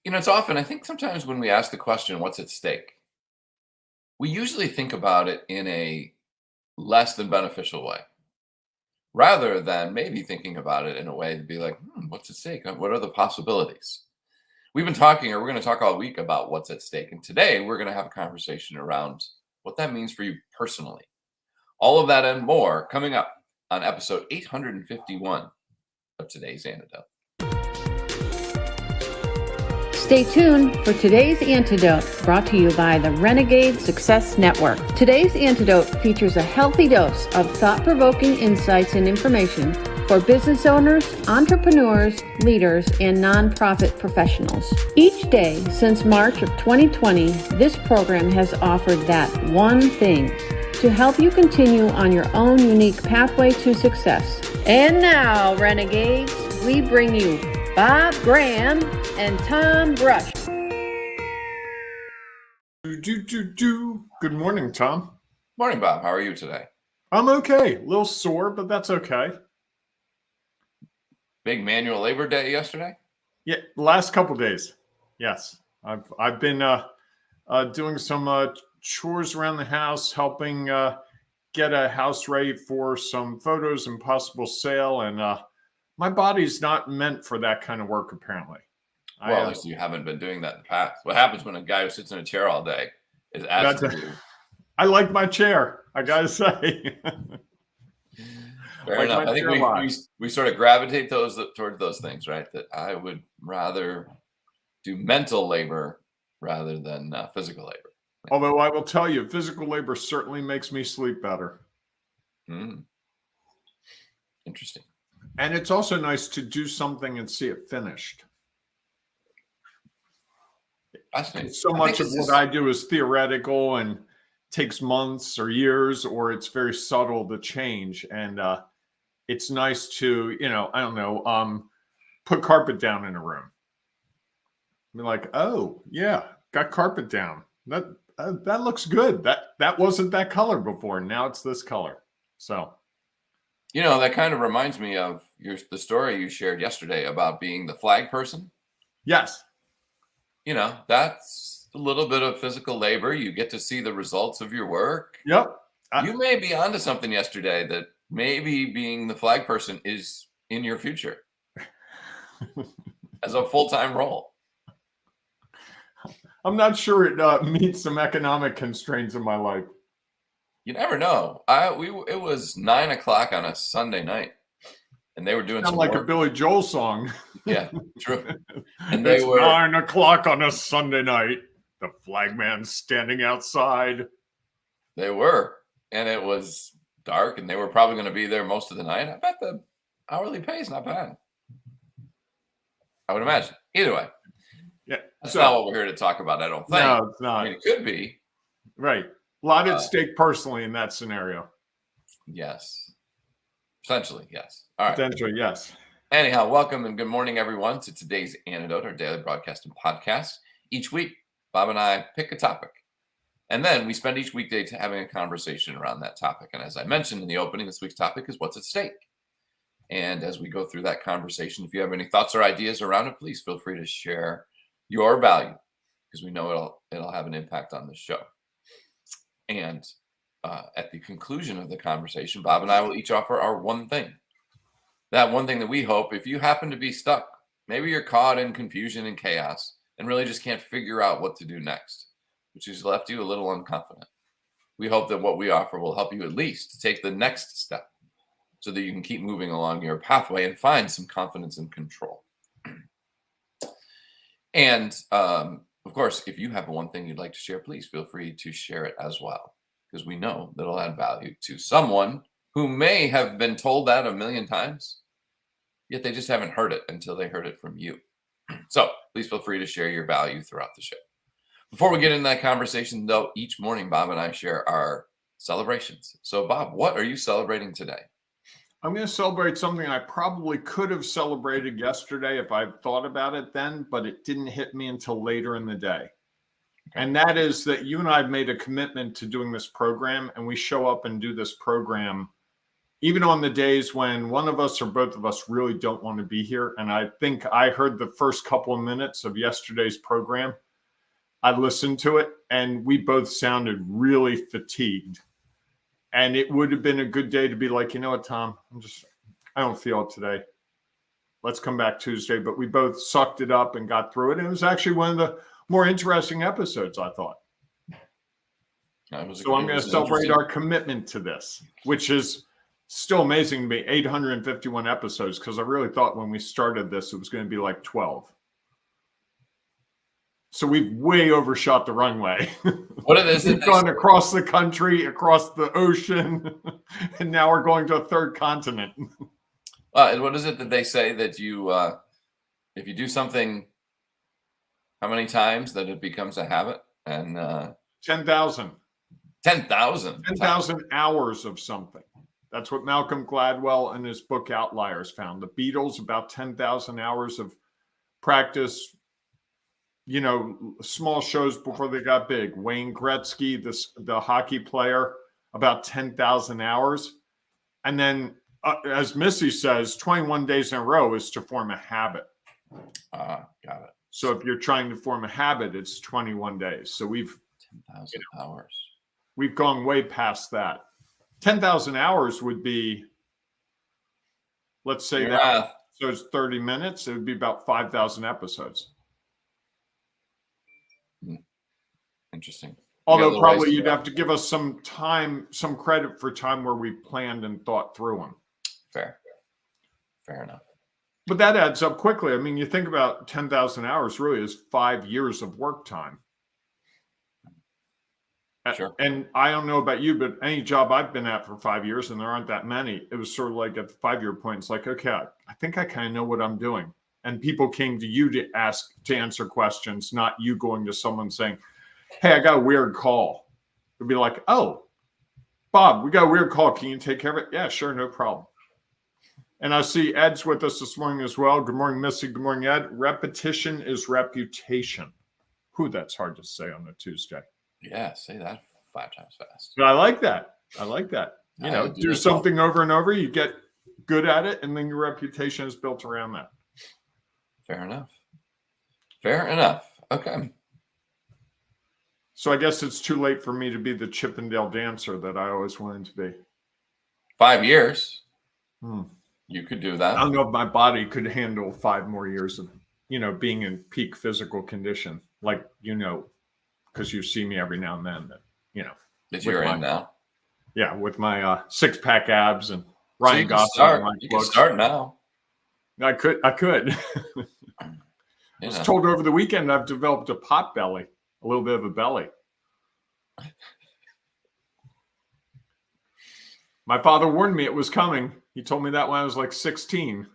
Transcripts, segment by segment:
It's often, I think sometimes when we ask the question, what's at stake? We usually think about it in a less than beneficial way, rather than maybe thinking about it in a way to be like, what's at stake? What are the possibilities? We've been talking, or we're going to talk all week about what's at stake. And today we're going to have a conversation around what that means for you personally. All of that and more coming up on episode 851 of today's Antidote. Stay tuned for today's Antidote, brought to you by the Renegade Success Network. Today's Antidote features a healthy dose of thought-provoking insights and information for business owners, entrepreneurs, leaders, and nonprofit professionals. Each day since March of 2020, this program has offered that one thing to help you continue on your own unique pathway to success. And now, Renegades, we bring you Bob Graham and Tom Brush. Good morning, Tom. Morning, Bob. How are you today? I'm okay. A little sore, but that's okay. Big manual labor day yesterday? Yeah, the last couple days. Yes, I've been doing some chores around the house, helping get a house ready for some photos and possible sale, and my body's not meant for that kind of work, apparently. Well, at least you haven't been doing that in the past. What happens when a guy who sits in a chair all day is asked to do? I like my chair, I gotta say. Fair enough. I think we sort of gravitate towards those things, right? That I would rather do mental labor rather than physical labor. Although I will tell you, physical labor certainly makes me sleep better. Interesting. And it's also nice to do something and see it finished. So much of what I do is theoretical and takes months or years, or it's very subtle, the change. And it's nice to, I don't know, put carpet down in a room. Be like, oh, yeah, got carpet down. That looks good. That wasn't that color before. Now it's this color. So. That kind of reminds me of the story you shared yesterday about being the flag person. Yes. That's a little bit of physical labor. You get to see the results of your work. Yep. You may be onto something yesterday that maybe being the flag person is in your future as a full-time role. I'm not sure it meets some economic constraints in my life. You never know. It was 9:00 on a Sunday night, and they were doing some like work. A Billy Joel song. Yeah, true. And it's 9:00 on a Sunday night. The flagman's standing outside. They were, and it was dark, and they were probably going to be there most of the night. I bet the hourly pay is not bad. I would imagine. Either way, yeah, that's not what we're here to talk about. I don't think. No, it's not. I mean, it could be. Right. A lot at stake personally in that scenario. Yes. Essentially, yes. All right. Potentially, yes. Anyhow, welcome and good morning, everyone, to today's Antidote, our daily broadcast and podcast. Each week, Bob and I pick a topic, and then we spend each weekday having a conversation around that topic. And as I mentioned in the opening, this week's topic is what's at stake. And as we go through that conversation, if you have any thoughts or ideas around it, please feel free to share your value, because we know it'll have an impact on the show. And at the conclusion of the conversation, Bob and I will each offer our one thing. That one thing that we hope, if you happen to be stuck, maybe you're caught in confusion and chaos and really just can't figure out what to do next, which has left you a little unconfident. We hope that what we offer will help you at least to take the next step so that you can keep moving along your pathway and find some confidence and control. And of course, if you have one thing you'd like to share, please feel free to share it as well, because we know that it'll add value to someone who may have been told that 1,000,000 times, yet they just haven't heard it until they heard it from you. So please feel free to share your value throughout the show. Before we get into that conversation, though, each morning, Bob and I share our celebrations. So, Bob, what are you celebrating today? I'm going to celebrate something I probably could have celebrated yesterday if I'd thought about it then, but it didn't hit me until later in the day. And that is that you and I have made a commitment to doing this program, and we show up and do this program even on the days when one of us or both of us really don't want to be here. And I think I heard the first couple of minutes of yesterday's program. I listened to it and we both sounded really fatigued. And it would have been a good day to be like, you know what, Tom, I don't feel it today. Let's come back Tuesday. But we both sucked it up and got through it. And it was actually one of the more interesting episodes, I thought. So I'm going to celebrate our commitment to this, which is still amazing to me. 851 episodes, because I really thought when we started this, it was going to be like 12. So we've way overshot the runway. What it is? We've gone across the country, across the ocean, and now we're going to a third continent. And what is it that they say that you, if you do something, how many times that it becomes a habit? And 10,000. 10,000. 10,000 hours of something. That's what Malcolm Gladwell in his book Outliers found. The Beatles, about 10,000 hours of practice, small shows before they got big. Wayne Gretzky, the hockey player, about 10,000 hours. And then, as Missy says, 21 days in a row is to form a habit. Got it. So if you're trying to form a habit, it's 21 days. So we've 10,000 hours. We've gone way past that. 10,000 hours would be, let's say that, so it's 30 minutes. It would be about 5,000 episodes. Interesting. Although probably you'd have to give us some time, some credit for time where we planned and thought through them. Fair enough. But that adds up quickly. I mean, you think about 10,000 hours really is 5 years of work time. Sure. And I don't know about you, but any job I've been at for 5 years, and there aren't that many, it was sort of like at the 5-year point, it's like, okay, I think I kind of know what I'm doing. And people came to you to answer questions, not you going to someone saying, hey, I got a weird call. It'd be like, oh, Bob, we got a weird call. Can you take care of it? Yeah, sure, no problem. And I see Ed's with us this morning as well. Good morning, Missy. Good morning, Ed. Repetition is reputation. Whew, that's hard to say on a Tuesday. Yeah, say that 5 times fast. But I like that. Do something over and over. You get good at it, and then your reputation is built around that. Fair enough. Okay. So I guess it's too late for me to be the Chippendale dancer that I always wanted to be. 5 years. You could do that. I don't know if my body could handle 5 more years of, being in peak physical condition. Like, because you see me every now and then, that you're in now. Yeah, with my 6-pack abs and Ryan Gosling. You can start now. I could. I was told over the weekend I've developed a pot belly, a little bit of a belly. My father warned me it was coming. He told me that when I was like 16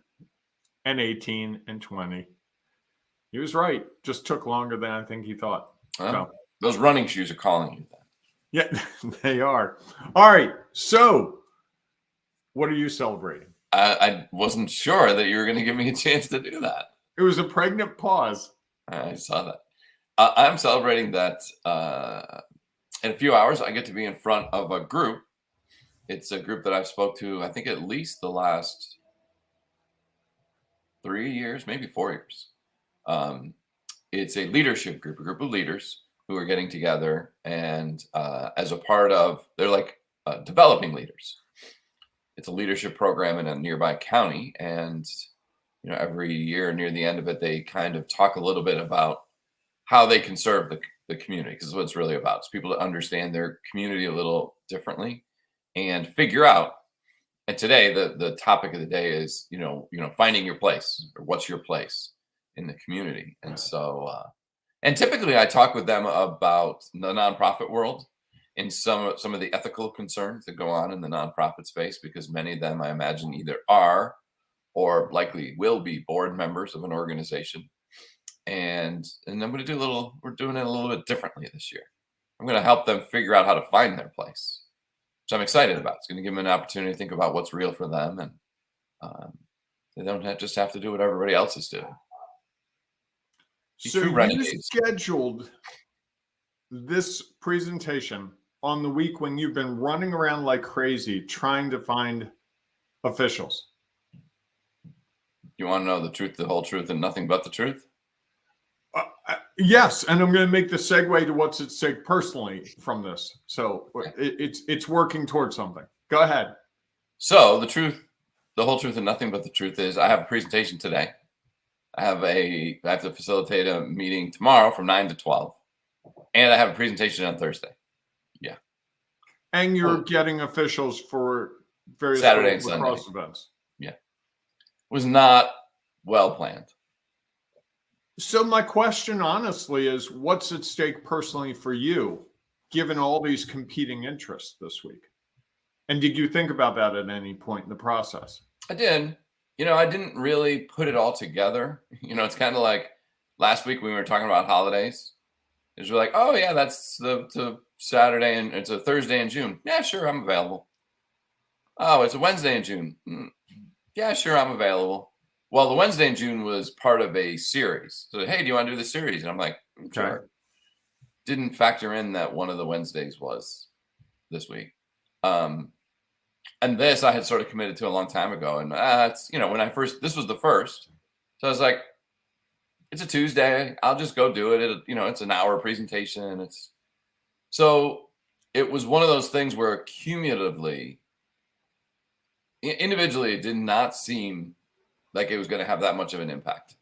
and 18 and 20. He was right. Just took longer than I think he thought. Well, those running shoes are calling you then. Yeah, they are. All right. So what are you celebrating? I wasn't sure that you were going to give me a chance to do that. It was a pregnant pause. I saw that. I'm celebrating that in a few hours, I get to be in front of a group. It's a group that I've spoke to, I think, at least the last 3 years, maybe 4 years. It's a leadership group, a group of leaders who are getting together and as a part of, they're like developing leaders. It's a leadership program in a nearby county. And, every year near the end of it, they kind of talk a little bit about how they can serve the community, because it's what it's really about. It's people to understand their community a little differently and figure out. And today, the topic of the day is, finding your place, or what's your place in the community. And so, and typically I talk with them about the nonprofit world and some of the ethical concerns that go on in the nonprofit space, because many of them, I imagine, either are or likely will be board members of an organization. And I'm going to do we're doing it a little bit differently this year. I'm going to help them figure out how to find their place, which I'm excited about. It's going to give them an opportunity to think about what's real for them. And they don't just have to do what everybody else is doing. So you scheduled this presentation on the week when you've been running around like crazy trying to find officials. You want to know the truth, the whole truth, and nothing but the truth? Yes, and I'm going to make the segue to what's at stake personally from this. So it's working towards something. Go ahead. So the truth, the whole truth, and nothing but the truth is, I have a presentation today. I have to facilitate a meeting tomorrow from 9 to 12, and I have a presentation on Thursday. Yeah. And you're getting officials for various Saturday and lacrosse Sunday events. Yeah. It was not well planned. So my question, honestly, is what's at stake personally for you, given all these competing interests this week? And did you think about that at any point in the process? I did. I didn't really put it all together. It's kind of like last week when we were talking about holidays. It was like, oh yeah, that's the Saturday and it's a Thursday in June. Yeah, sure, I'm available. Oh, it's a Wednesday in June. Yeah, sure, I'm available. Well, the Wednesday in June was part of a series. So, hey, do you want to do the series? And I'm like, sure. Okay. Didn't factor in that one of the Wednesdays was this week. And this I had sort of committed to a long time ago. And it's, this was the first. So I was like, it's a Tuesday. I'll just go do it. It's an hour presentation. So it was one of those things where cumulatively, individually, it did not seem like it was going to have that much of an impact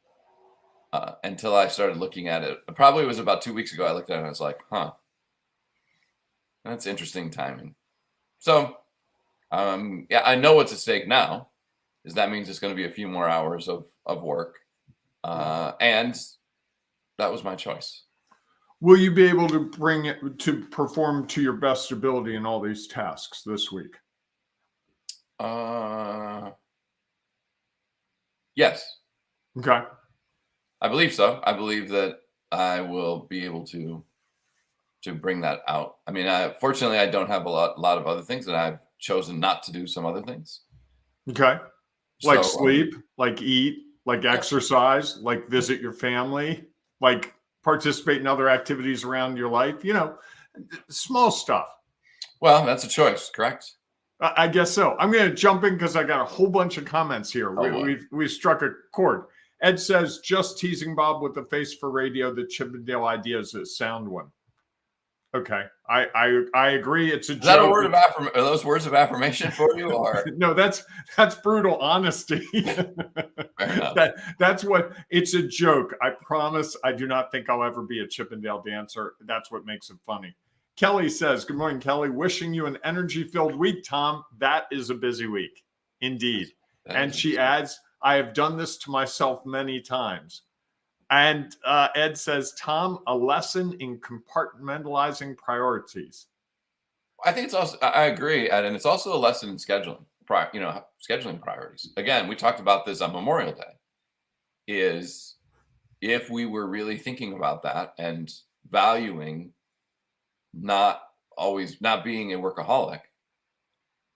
until I started looking at it. Probably it was about 2 weeks ago. I looked at it and I was like, that's interesting timing. So, yeah, I know what's at stake now is that means it's going to be a few more hours of work. And that was my choice. Will you be able to bring it to perform to your best ability in all these tasks this week? Yes. Okay. I believe so. I believe that I will be able to bring that out. I mean, fortunately, I don't have a lot of other things, and I've chosen not to do some other things. Okay. Like sleep, like eat, like exercise, like visit your family, like participate in other activities around your life, small stuff. Well, that's a choice, correct? I guess so. I'm going to jump in because I got a whole bunch of comments here. We've struck a chord. Ed says, just teasing Bob with the face for radio. The Chippendale idea is a sound one. Okay. I agree. It's a joke. Is that a word of are those words of affirmation for you? Or no, that's brutal honesty. That's what it's a joke. I promise I do not think I'll ever be a Chippendale dancer. That's what makes it funny. Kelly says, good morning, Kelly. Wishing you an energy-filled week, Tom. That is a busy week. Indeed. And she adds, I have done this to myself many times. And Ed says, Tom, a lesson in compartmentalizing priorities. I think it's also, I agree, Ed, and it's also a lesson in scheduling, scheduling priorities. Again, we talked about this on Memorial Day, is if we were really thinking about that and valuing not being a workaholic,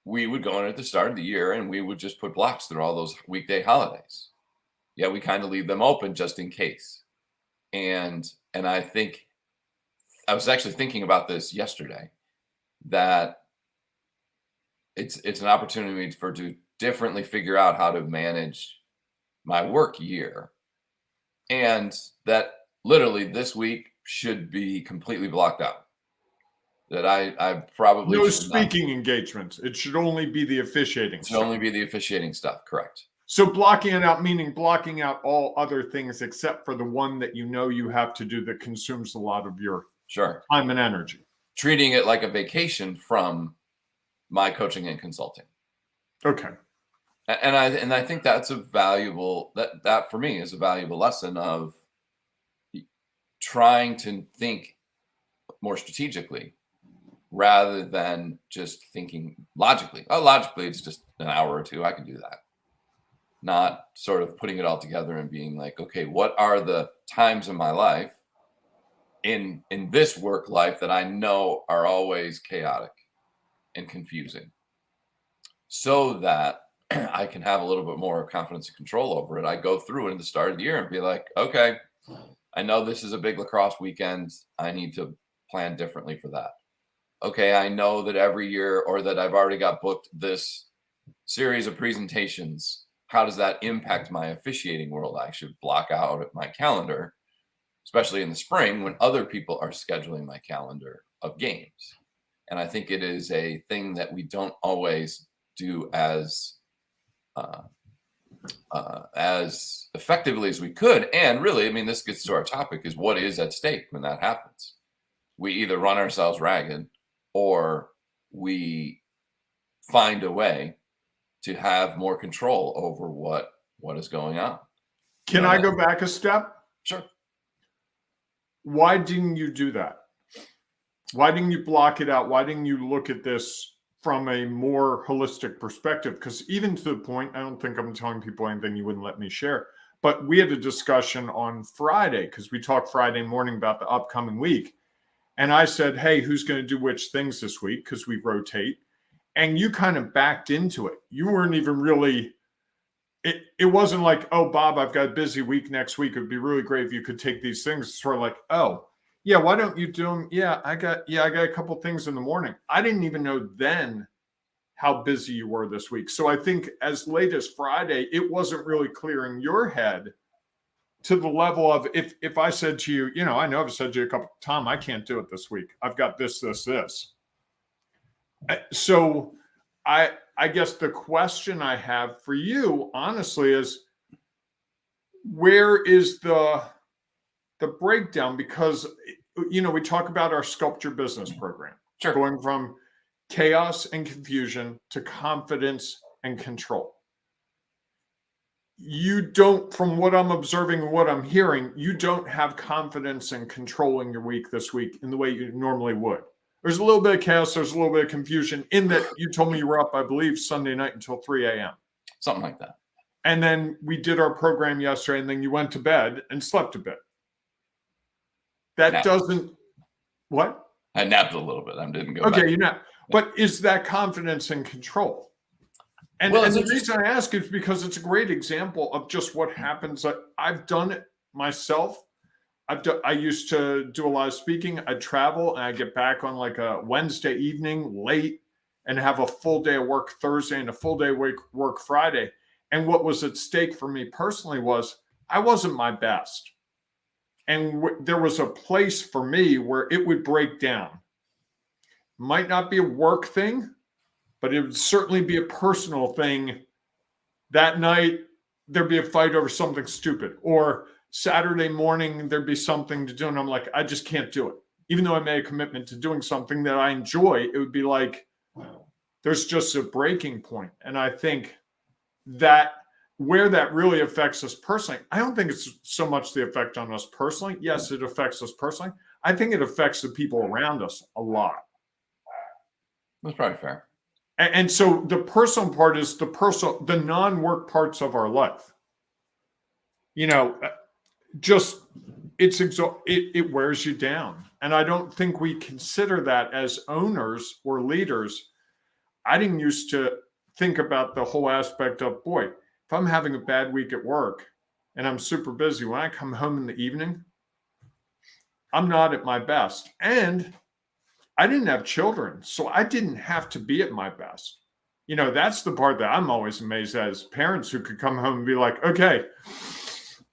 we would go in at the start of the year and we would just put blocks through all those weekday holidays. Yeah, we kind of leave them open just in case. And I think I was actually thinking about this yesterday, that it's an opportunity to differently figure out how to manage my work year. And that literally this week should be completely blocked out. That I probably no speaking engagements. It should only be the officiating. It should only be the officiating stuff. Correct. So blocking it out, meaning blocking out all other things except for the one that you have to do that consumes a lot of your time and energy. Treating it like a vacation from my coaching and consulting. Okay. And I think that's a valuable that for me is a valuable lesson of trying to think more strategically rather than just thinking logically. Oh, logically, it's just an hour or two. I can do that. Not sort of putting it all together and being like, okay, what are the times in my life in this work life that I know are always chaotic and confusing, so that I can have a little bit more confidence and control over it. I go through it at the start of the year and be like, okay, I know this is a big lacrosse weekend. I need to plan differently for that. Okay, I know that every year, or that I've already got booked this series of presentations, how does that impact my officiating world? I should block out my calendar, especially in the spring when other people are scheduling my calendar of games. And I think it is a thing that we don't always do as effectively as we could. And really, I mean, this gets to our topic, is what is at stake when that happens. We either run ourselves ragged or we find a way to have more control over what is going on. Can I go back a step? Sure. Why didn't you do that? Why didn't you block it out? Why didn't you look at this from a more holistic perspective? Because even to the point, I don't think I'm telling people anything you wouldn't let me share, but we had a discussion on Friday because we talked Friday morning about the upcoming week. And I said, hey, who's going to do which things this week? Because we rotate. And you kind of backed into it. You weren't even really, it wasn't like, oh, Bob, I've got a busy week next week. It'd be really great if you could take these things. It's sort of like, oh, yeah, why don't you do them? Yeah, I got a couple things in the morning. I didn't even know then how busy you were this week. So I think as late as Friday, it wasn't really clear in your head to the level of if I said to you, you know, I know I've said to you a couple of times, I can't do it this week. I've got this. So I guess the question I have for you, honestly, is where is the breakdown? Because, you know, we talk about our Sculpture Business program, Sure. Going from chaos and confusion to confidence and control. You don't, from what I'm observing and what I'm hearing, you don't have confidence in controlling your week this week in the way you normally would. There's a little bit of chaos. There's a little bit of confusion in that you told me you were up, I believe, Sunday night until 3 a.m. Something like that. And then we did our program yesterday, and then you went to bed and slept a bit. That doesn't, what? I napped a little bit. I didn't go back. Okay, you napped. But is that confidence and control? And the reason I ask is because it's a great example of just what happens. I've done it myself. I used to do a lot of speaking. I'd travel and I'd get back on like a Wednesday evening late and have a full day of work Thursday and a full day of work Friday. And what was at stake for me personally was I wasn't my best. And there was a place for me where it would break down. Might not be a work thing, but it would certainly be a personal thing. That night, there'd be a fight over something stupid. Or Saturday morning, there'd be something to do. And I'm like, I just can't do it. Even though I made a commitment to doing something that I enjoy, it would be like, there's just a breaking point. And I think that where that really affects us personally, I don't think it's so much the effect on us personally. Yes, it affects us personally. I think it affects the people around us a lot. That's probably fair. And so the personal part is the non-work parts of our life. You know, just it wears you down. And I don't think we consider that as owners or leaders. I didn't used to think about the whole aspect of, boy, if I'm having a bad week at work and I'm super busy, when I come home in the evening, I'm not at my best. And I didn't have children, so I didn't have to be at my best. You know, that's the part that I'm always amazed at, as parents who could come home and be like, okay,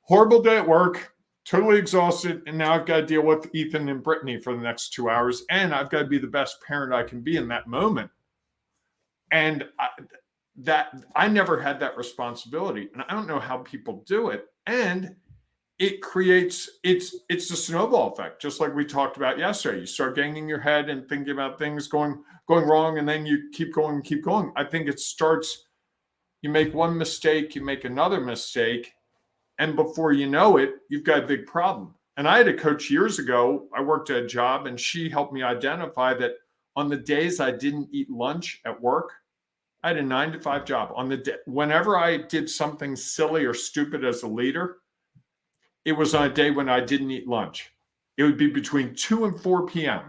horrible day at work, totally exhausted, and now I've got to deal with Ethan and Brittany for the next 2 hours, and I've got to be the best parent I can be in that moment. And I never had that responsibility, and I don't know how people do it. And it creates, it's a snowball effect, just like we talked about yesterday. You start getting in your head and thinking about things going wrong, and then you keep going. I think it starts, you make one mistake, you make another mistake, and before you know it, you've got a big problem. And I had a coach years ago, I worked at a job, and she helped me identify that on the days I didn't eat lunch at work, I had a 9-to-5 job. On the day, whenever I did something silly or stupid as a leader, it was on a day when I didn't eat lunch. It would be between 2 and 4 p.m.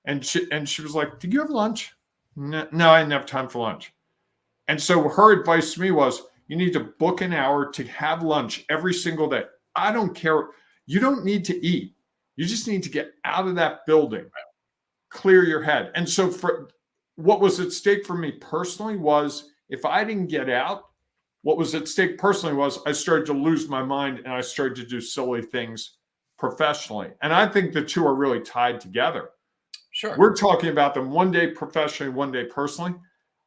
And she was like, did you have lunch? No, I didn't have time for lunch. And so her advice to me was, you need to book an hour to have lunch every single day. I don't care. You don't need to eat. You just need to get out of that building, clear your head. And so for what was at stake for me personally was if I didn't get out, what was at stake personally was I started to lose my mind and I started to do silly things professionally. And I think the two are really tied together. Sure. We're talking about them one day professionally, one day personally.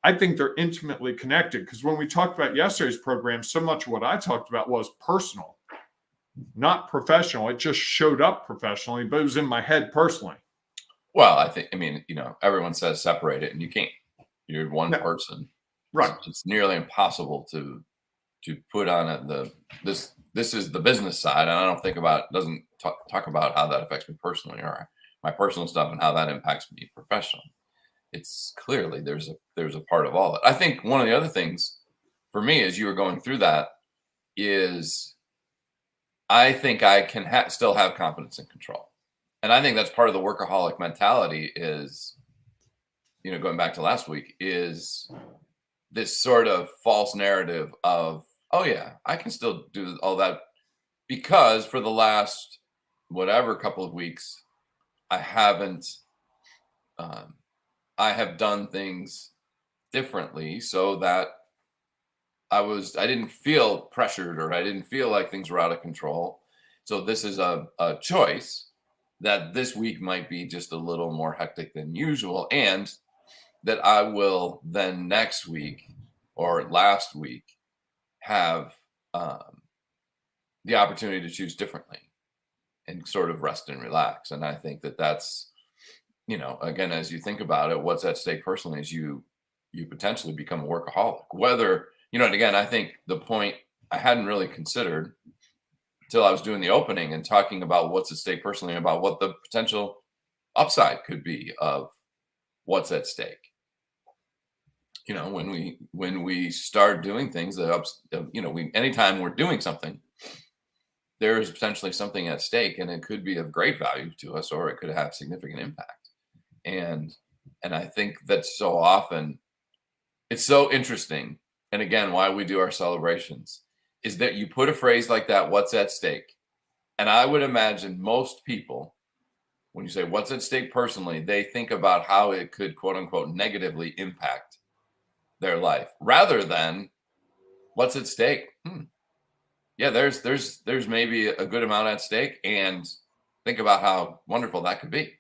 I think they're intimately connected because when we talked about yesterday's program, so much of what I talked about was personal, not professional. It just showed up professionally, but it was in my head personally. Well, I mean, everyone says separate it, and you can't. You're one person. Right. It's nearly impossible to put on this is the business side, and I don't think doesn't talk about how that affects me personally or my personal stuff and how that impacts me professionally. It's clearly there's a part of all that. I think one of the other things for me as you were going through that is I think I can still have confidence and control. And I think that's part of the workaholic mentality is, going back to last week, is this sort of false narrative of, oh yeah, I can still do all that because for the last whatever couple of weeks, I have done things differently so that I didn't feel pressured or I didn't feel like things were out of control. So this is a choice that this week might be just a little more hectic than usual, and that I will then next week or last week have the opportunity to choose differently and sort of rest and relax. And I think that's, again, as you think about it, what's at stake personally is you potentially become a workaholic. Whether, and again, I think the point I hadn't really considered until I was doing the opening and talking about what's at stake personally, about what the potential upside could be of what's at stake. When we start doing things anytime we're doing something, there is potentially something at stake, and it could be of great value to us, or it could have significant impact. And I think that so often it's so interesting. And again, why we do our celebrations is that you put a phrase like that, what's at stake. And I would imagine most people, when you say what's at stake personally, they think about how it could, quote unquote, negatively impact their life rather than what's at stake. Yeah, there's maybe a good amount at stake, and think about how wonderful that could be.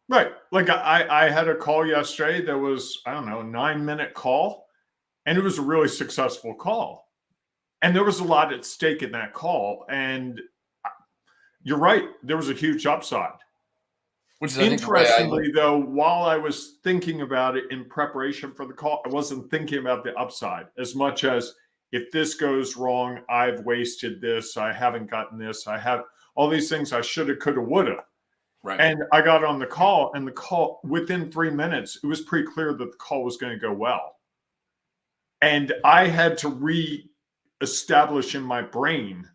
Right. Like I had a call yesterday that was, I don't know, a 9-minute call, and it was a really successful call. And there was a lot at stake in that call. And you're right, there was a huge upside. Which is interestingly, though, while I was thinking about it in preparation for the call, I wasn't thinking about the upside as much as if this goes wrong, I've wasted this, I haven't gotten this, I have all these things I shoulda, coulda, woulda. Right. And I got on the call, and the call within 3 minutes, it was pretty clear that the call was going to go well. And I had to reestablish in my brain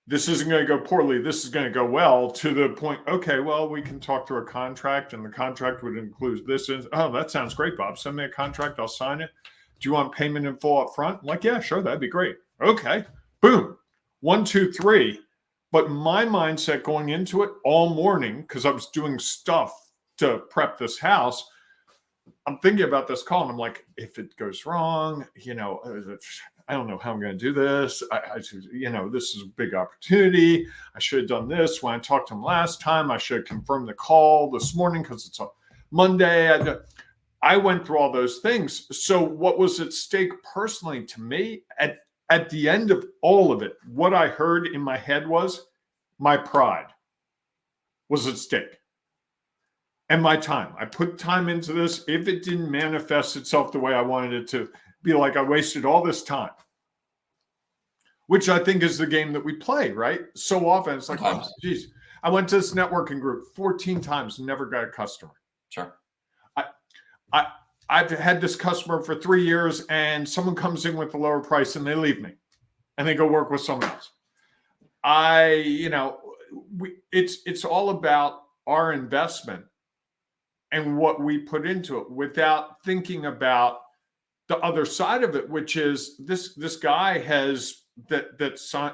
this isn't going to go poorly, this is going to go well, to the point, okay, well, we can talk through a contract, and the contract would include this. Oh, that sounds great, Bob. Send me a contract, I'll sign it. Do you want payment in full up front? I'm like, yeah, sure, that'd be great. Okay, boom, 1, 2, 3. But my mindset going into it all morning, because I was doing stuff to prep this house, I'm thinking about this call, and I'm like, if it goes wrong, I don't know how I'm going to do this. This is a big opportunity. I should have done this when I talked to him last time. I should have confirmed the call this morning because it's a Monday. I went through all those things. So what was at stake personally to me at the end of all of it, what I heard in my head was my pride was at stake. And my time. I put time into this. If it didn't manifest itself the way I wanted it to, be like I wasted all this time, which I think is the game that we play, right? So often it's like, oh, geez, I went to this networking group 14 times and never got a customer. Sure. I've had this customer for 3 years, and someone comes in with a lower price and they leave me and they go work with someone else. It's all about our investment and what we put into it without thinking about the other side of it, which is this guy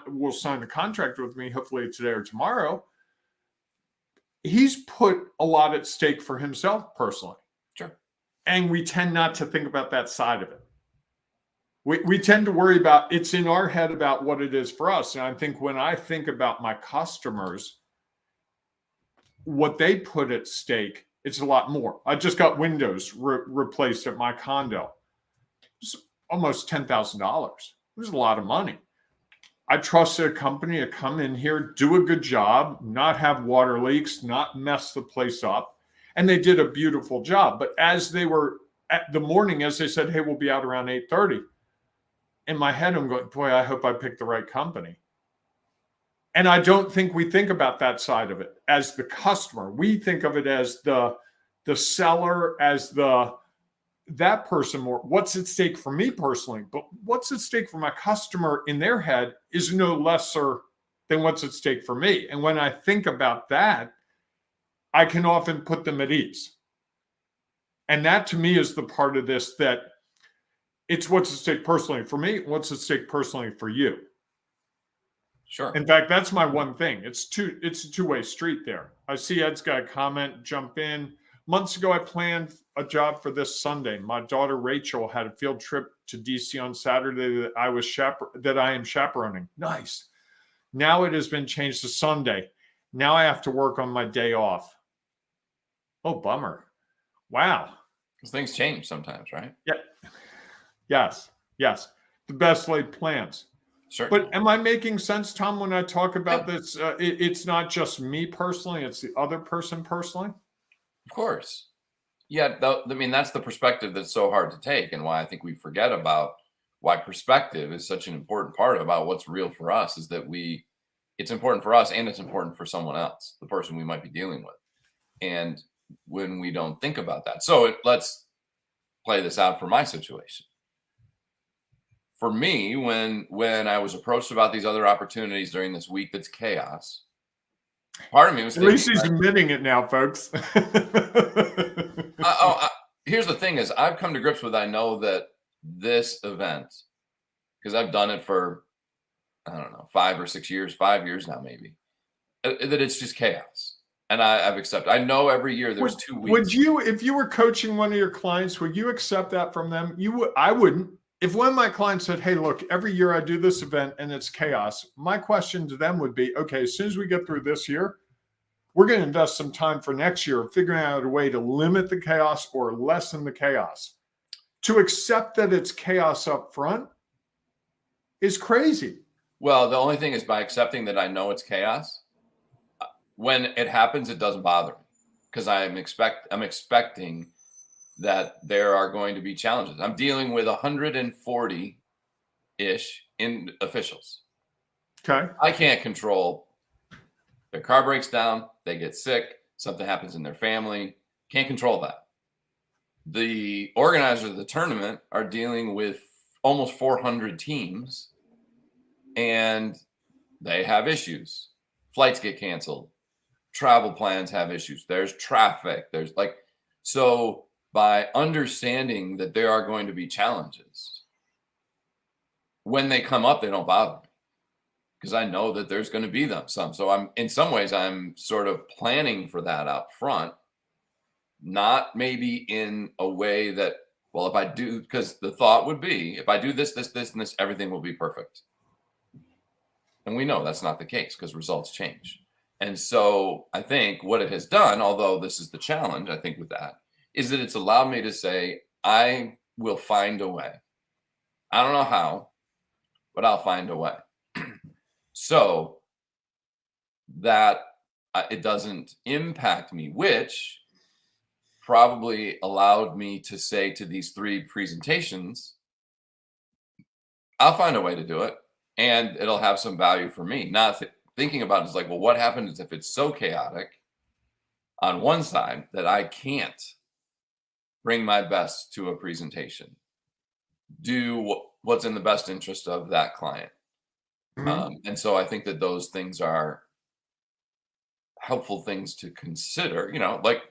will sign the contract with me, hopefully today or tomorrow. He's put a lot at stake for himself personally. Sure. And we tend not to think about that side of it. We tend to worry about, it's in our head about what it is for us. And I think when I think about my customers, what they put at stake, it's a lot more. I just got windows replaced at my condo. It's almost $10,000. It was a lot of money. I trusted a company to come in here, do a good job, not have water leaks, not mess the place up. And they did a beautiful job. But as they were at the morning, as they said, hey, we'll be out around 8:30. In my head, I'm going, boy, I hope I picked the right company. And I don't think we think about that side of it as the customer. We think of it as the seller, as that person more. What's at stake for me personally? But what's at stake for my customer in their head is no lesser than what's at stake for me. And when I think about that, I can often put them at ease. And that to me is the part of this that it's what's at stake personally for me, what's at stake personally for you. Sure. In fact, that's my one thing. It's a two-way street there. I see Ed's got a comment, jump in. Months ago, I planned a job for this Sunday. My daughter Rachel had a field trip to DC on Saturday that I am chaperoning. Nice. Now it has been changed to Sunday. Now I have to work on my day off. Oh, bummer. Wow. Because things change sometimes, right? Yeah. Yes. The best laid plans. Certainly. But am I making sense, Tom, when I talk about this? It's not just me personally, it's the other person personally? Of course. Yeah, I mean, that's the perspective that's so hard to take, and why I think we forget about why perspective is such an important part about what's real for us, is that it's important for us and it's important for someone else, the person we might be dealing with. And when we don't think about that. So let's play this out for my situation. For me, when I was approached about these other opportunities during this week that's chaos, part of me was thinking, at least he's admitting it now, folks. Here's the thing is, I've come to grips with, I know that this event, because I've done it for, I don't know, 5 or 6 years, 5 years now maybe, that it's just chaos. And I've accepted. I know every year there's 2 weeks. Would you, if you were coaching one of your clients, would you accept that from them? I wouldn't. If one of my clients said, hey, look, every year I do this event and it's chaos, my question to them would be, okay, as soon as we get through this year, we're going to invest some time for next year figuring out a way to limit the chaos or lessen the chaos. To accept that it's chaos up front is crazy. Well, the only thing is, by accepting that I know it's chaos, when it happens, it doesn't bother me, because I'm expecting that there are going to be challenges. I'm dealing with 140-ish in officials. Okay. I can't control their car breaks down, they get sick, something happens in their family. Can't control that. The organizers of the tournament are dealing with almost 400 teams, and they have issues. Flights get canceled. Travel plans have issues. There's traffic. So by understanding that there are going to be challenges, when they come up, they don't bother me, because I know that there's going to be some. So in some ways, I'm sort of planning for that out front, not maybe in a way that, well, if I do, because the thought would be, if I do this, and this, everything will be perfect. And we know that's not the case, because results change. And so I think what it has done, although this is the challenge, I think, with that, is that it's allowed me to say, I will find a way. I don't know how, but I'll find a way. So that it doesn't impact me, which probably allowed me to say to these 3 presentations, I'll find a way to do it, and it'll have some value for me. Not thinking about it is like, well, what happens if it's so chaotic on one side that I can't bring my best to a presentation, do what's in the best interest of that client. Mm-hmm. And so I think that those things are helpful things to consider. Like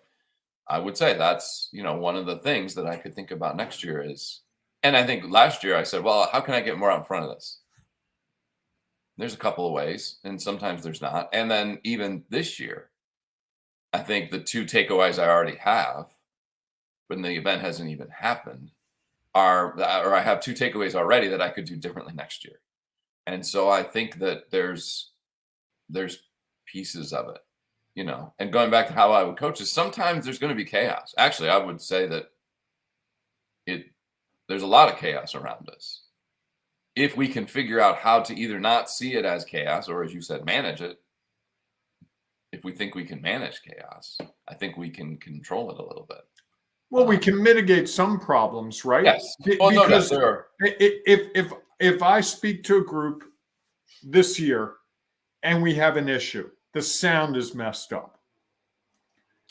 I would say that's, one of the things that I could think about next year is, and I think last year I said, well, how can I get more out in front of this? There's a couple of ways, and sometimes there's not. And then even this year, I think the 2 takeaways I already have when the event hasn't even happened, or I have 2 takeaways already that I could do differently next year. And so I think that there's pieces of it, and going back to how I would coach is sometimes there's going to be chaos. Actually, I would say that there's a lot of chaos around us. If we can figure out how to either not see it as chaos or, as you said, manage it, if we think we can manage chaos, I think we can control it a little bit. Well, we can mitigate some problems, right? Yes. Well, because no, there are. if I speak to a group this year and we have an issue, the sound is messed up.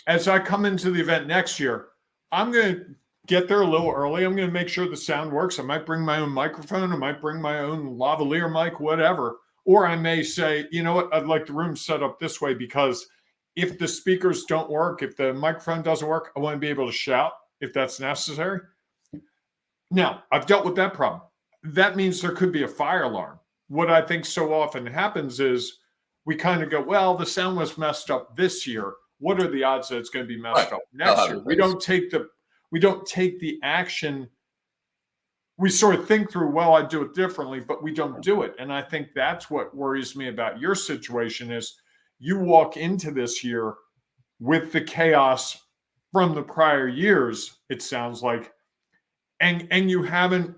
As I come into the event next year, I'm going to get there a little early. I'm going to make sure the sound works. I might bring my own microphone. I might bring my own lavalier mic, whatever. Or I may say, you know what, I'd like the room set up this way because if the speakers don't work, if the microphone doesn't work, I want to be able to shout if that's necessary. Now, I've dealt with that problem. That means there could be a fire alarm. What I think so often happens is we kind of go, well, the sound was messed up this year. What are the odds that it's going to be messed up next year? We don't take the action. We sort of think through, well, I'd do it differently, but we don't do it. And I think that's what worries me about your situation is you walk into this year with the chaos from the prior years, it sounds like, and you haven't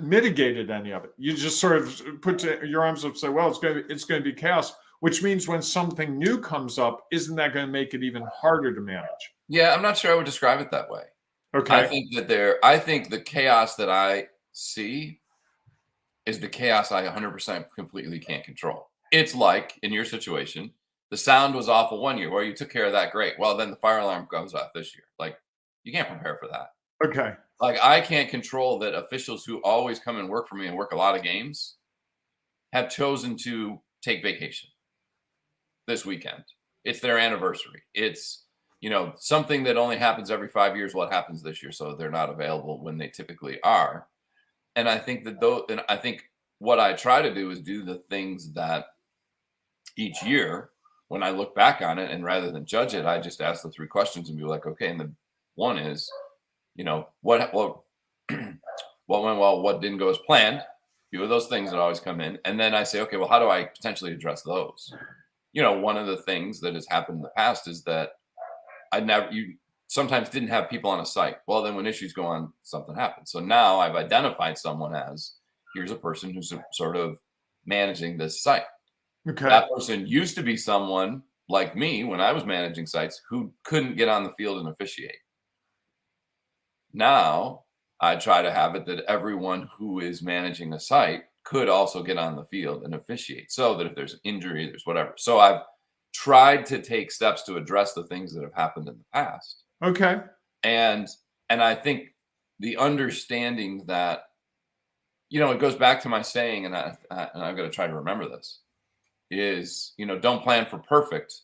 mitigated any of it. You just sort of put your arms up and say, well, it's going to be chaos, which means when something new comes up, isn't that going to make it even harder to manage? Yeah, I'm not sure I would describe it that way. Okay. I think the chaos that I see is the chaos I 100% completely can't control. It's like in your situation, the sound was awful one year. Well, you took care of that, great. Well, then the fire alarm goes off this year. Like, you can't prepare for that. Okay. Like, I can't control that officials who always come and work for me and work a lot of games have chosen to take vacation this weekend. It's their anniversary. It's something that only happens every 5 years. What happens this year? So they're not available when they typically are. And I think what I try to do is do the things that each year, when I look back on it, and rather than judge it, I just ask the 3 questions and be like, okay. And the one is, what went well, what didn't go as planned. A few of those things that always come in. And then I say, okay, well, how do I potentially address those? One of the things that has happened in the past is that you sometimes didn't have people on a site. Well, then when issues go on, something happens. So now I've identified someone as, here's a person who's sort of managing this site. Okay. That person used to be someone like me when I was managing sites who couldn't get on the field and officiate. Now I try to have it that everyone who is managing a site could also get on the field and officiate, so that if there's an injury, there's whatever. So I've tried to take steps to address the things that have happened in the past. Okay. And I think the understanding that, it goes back to my saying, and I'm going to try to remember this, is, don't plan for perfect,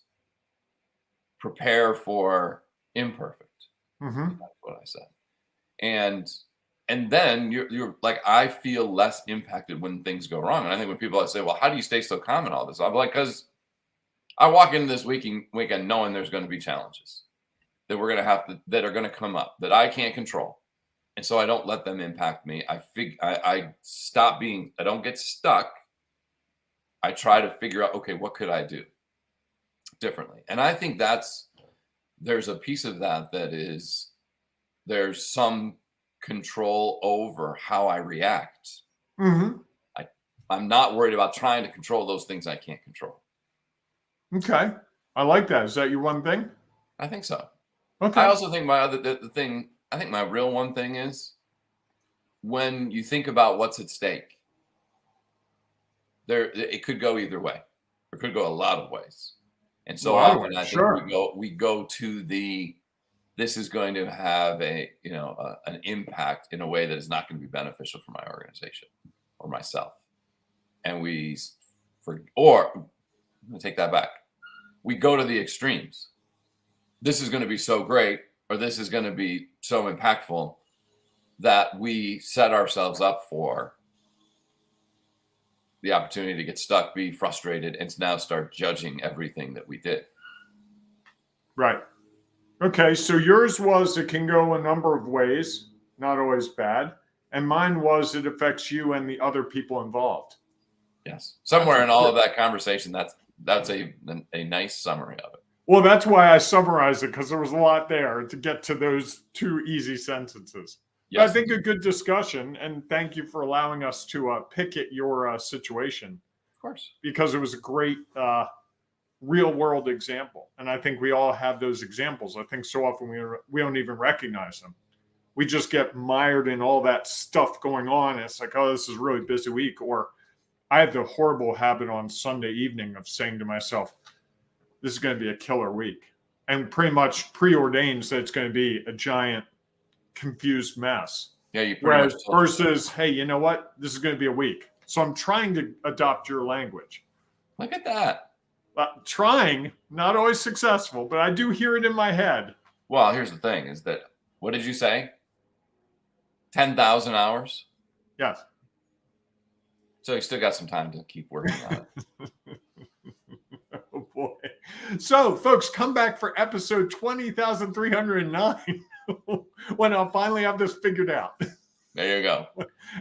prepare for imperfect. Mm-hmm. That's what I said. And then you're like, I feel less impacted when things go wrong. And I think when people say, well, how do you stay so calm in all this? I'm like, because I walk into this weekend knowing there's going to be challenges that we're going to that are going to come up that I can't control. And so I don't let them impact me. I stop I don't get stuck. I try to figure out, okay, what could I do differently? And I think there's a piece of that is there's some control over how I react. Mm-hmm. I'm not worried about trying to control those things I can't control. Okay. I like that. Is that your one thing? I think so. Okay. I also think I think my real one thing is when you think about what's at stake, it could go either way. It could go a lot of ways. And so often I think we go to this is going to have an impact in a way that is not going to be beneficial for my organization or myself. And or I'm going to take that back. We go to the extremes. This is going to be so great, or this is going to be so impactful that we set ourselves up for the opportunity to get stuck, be frustrated, and now start judging everything that we did. Right. Okay, so yours was it can go a number of ways, not always bad. And mine was it affects you and the other people involved. Yes. Somewhere in all of that conversation, that's a nice summary of it. Well, that's why I summarized it, because there was a lot there to get to those two easy sentences. Yes. I think a good discussion, and thank you for allowing us to pick at your situation. Of course. Because it was a great real world example. And I think we all have those examples. I think so often we don't even recognize them. We just get mired in all that stuff going on. And it's like, oh, this is a really busy week. Or I have the horrible habit on Sunday evening of saying to myself, this is going to be a killer week. And pretty much preordains that it's going to be a giant confused mess. Yeah, you Whereas versus, hey, you know what? This is going to be a week. So I'm trying to adopt your language. Look at that. Trying, not always successful, but I do hear it in my head. Well, here's the thing is that, what did you say? 10,000 hours? Yes. So you still got some time to keep working on it. Oh, boy. So, folks, come back for episode 20,309 when I'll finally have this figured out. There you go.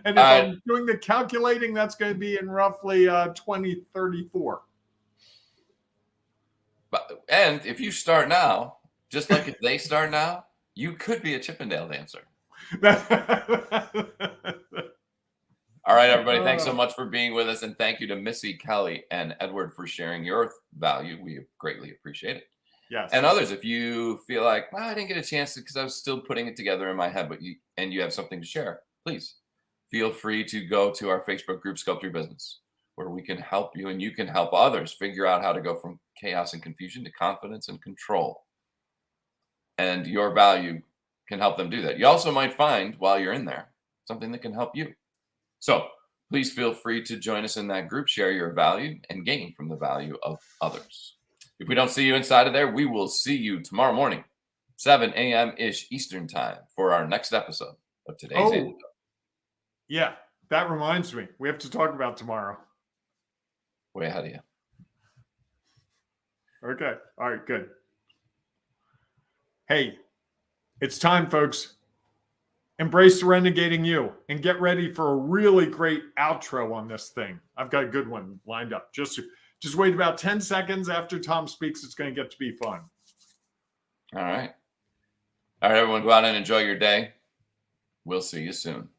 And if I'm doing the calculating, that's going to be in roughly 2034. And if you start now, just like if they start now, you could be a Chippendale dancer. All right, everybody. Thanks so much for being with us. And thank you to Missy, Kelly, and Edward for sharing your value. We greatly appreciate it. Yes. And others, if you feel like, well, I didn't get a chance because I was still putting it together in my head, but you have something to share, please feel free to go to our Facebook group, Sculpt Your Business, where we can help you and you can help others figure out how to go from chaos and confusion to confidence and control. And your value can help them do that. You also might find while you're in there something that can help you. So please feel free to join us in that group, share your value, and gain from the value of others. If we don't see you inside of there, we will see you tomorrow morning, 7 a.m.-ish Eastern time for our next episode of today's Antidote. Yeah, that reminds me. We have to talk about tomorrow. Way ahead of you. Okay. All right, good. Hey, it's time, folks. Embrace the renegading you and get ready for a really great outro on this thing. I've got a good one lined up. Just wait about 10 seconds after Tom speaks. It's going to get to be fun. All right. All right, everyone, go out and enjoy your day. We'll see you soon.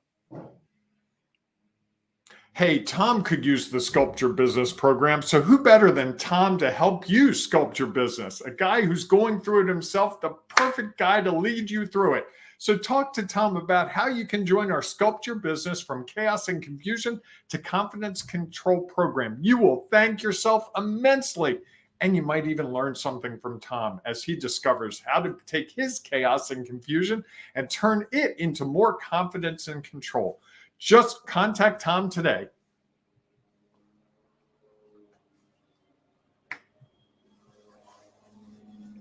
Hey, Tom could use the Sculpt Your Business program, so who better than Tom to help you sculpt your business? A guy who's going through it himself, the perfect guy to lead you through it. So talk to Tom about how you can join our Sculpt Your Business from Chaos and Confusion to Confidence Control program. You will thank yourself immensely, and you might even learn something from Tom as he discovers how to take his chaos and confusion and turn it into more confidence and control. Just contact Tom today